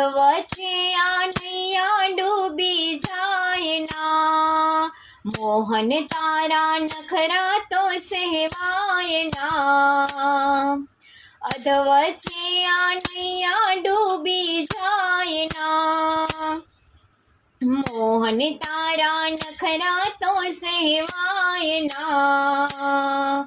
અધવચ્ચે આ નૈયા ડૂબી જાય ના, મોહન તારા નખરા તો સહેવાય ના, અધવચ્ચે આ નૈયા ડૂબી જાય ના, મોહન તારા નખરા તો સહેવાય ના,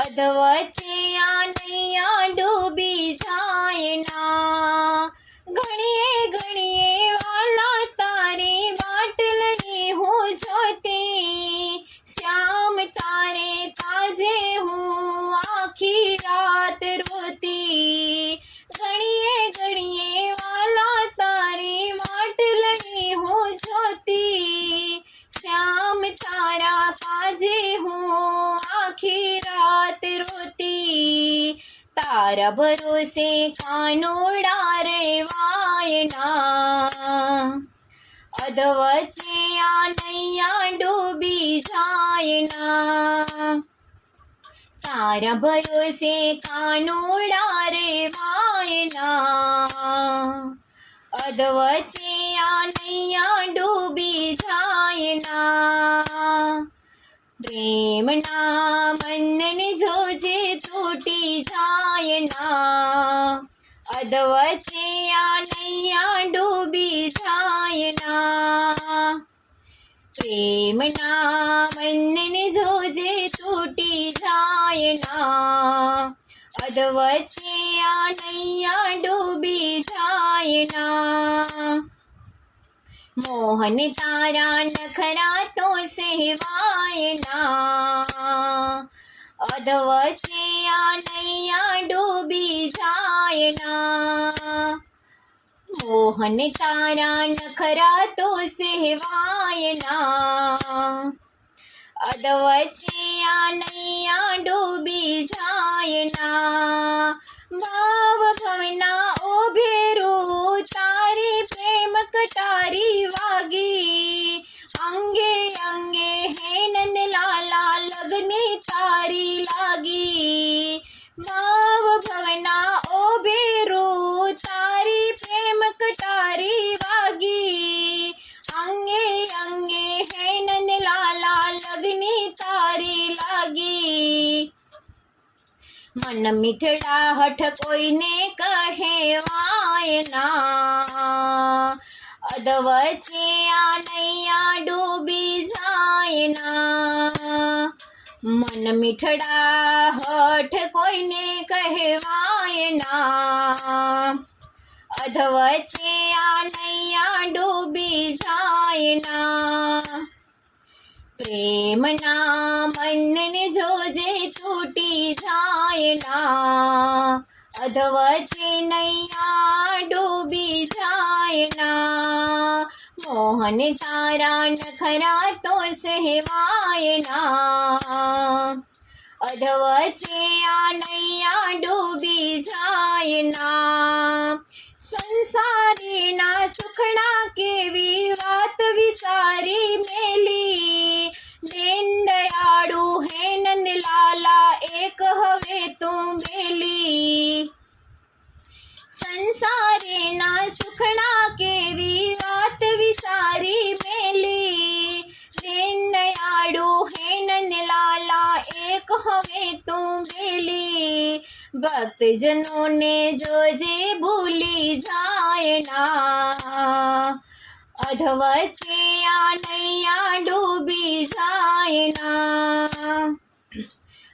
અધવચ્ચે આ નૈયા ડૂબી જાય ના, ઘણીએ ઘણીએ વાલા તારી બાટલની હું જોતી, શ્યામ તારે કાજે હું આખી રાત રોતી, ઘણીએ ઘણીએ વાલા તારી બાટલની હું જોતી, શ્યામ તારા કાજે હું આખી રાત રોતી, તારા ભરોસે કાનોડા રેવાય ના, અધવચ્ચે આ નૈયા ડૂબી જાય ના, તારા ભરોસે કાનોડા રેવાય ના, અધવચ્ચે આ નૈયા ડૂબી જાય ના, પ્રેમના બંધન જોજે તૂટી જાય ના, અધવચ્ચે આ નૈયા ડૂબી જાય ના, પ્રેમના બંધન જોજે તૂટી જાય ના, અધવચ્ચે આ નૈયા ડૂબી જાય ના, મોહન તારા નખરા તો સહેવાય ના, અધવચ્ચે આ નૈયા ડૂબી જાય ના, મોહન તારા નખરા તો સહેવાય ના, અધવચ્ચે આ નૈયા ડૂબી જાય ના, ભાવ ભવના ઓભેરું તારી પ્રેમ કટારી વાગી, અંગે અંગે હે નંદલાલા લગની તારી લાગી, ભાવ ભવના ઓભેરું તારી પ્રેમ કટારી વાગી, અંગે અંગે હે નંદલાલા લગની તારી લાગી, મન મીઠડા હઠ કોઈને કહેવાય ના, અધવચ્ચે આ નૈયા ડૂબી જાય ના, મન મીઠડા હઠ કોઈને કહેવાય ના, અધવચ્ચે આ નૈયા ડૂબી જાય ના, પ્રેમના બંધન જોજે તૂટી જાય ના, અધવચ્ચે નૈયા ડૂબી જાય ના, મોહન તારા નખરા તો સહેવાય ના, અધવચ્ચે આ નૈયા ડૂબી જાય ના, સંસારીના સુખડા કેવી વાત વિસારી મેલી, દીન દયાળુ હે નંદલાલા એક હવે તું બેલી, સંસારીના સુખડા કેવી વાત વિસારી મેલી, દીન દયાળુ હે નંદલાલા એક હવે તું બેલી, ભક્તજનોને જોજે ભૂલી જાય ના, અધવચ્ચે આ નૈયા ડૂબી જાય ના,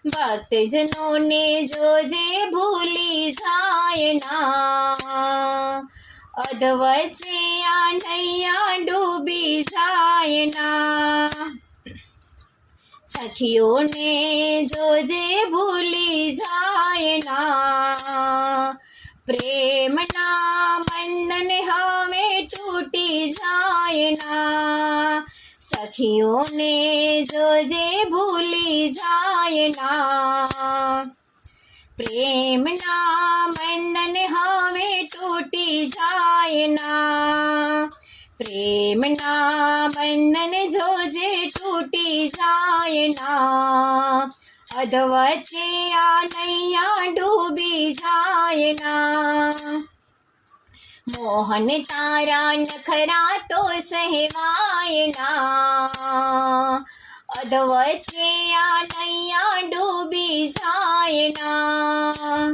ભક્તજનોને જોજે ભૂલી જાય ના, અધવચ્ચે આ નૈયા ડૂબી જાય ના, સખીઓને જોજે ભૂલી જાય ના, પ્રેમના બંધન હવે તૂટી જાય ના, સખીઓને જોજે ભૂલી જાય ના, પ્રેમના બંધન હવે તૂટી જાય ના, પ્રેમના બંધન જોજે તૂટી જાય ના, અધવચ્ચે આ નૈયા ડૂબી જાય ના, મોહન તારા નખરા તો સહેવાય ના, અધવચ્ચે આ નૈયા ડૂબી જાય ના.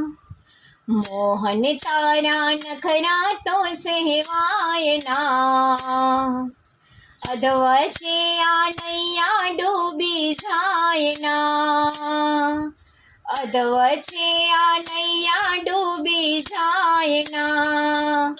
મોહન તારા નખરા તો સહેવાય ના, અધવચ્ચે આ નૈયા ડૂબી જાય ના, અધવચ્ચે આ નૈયા ડૂબી જાય ના.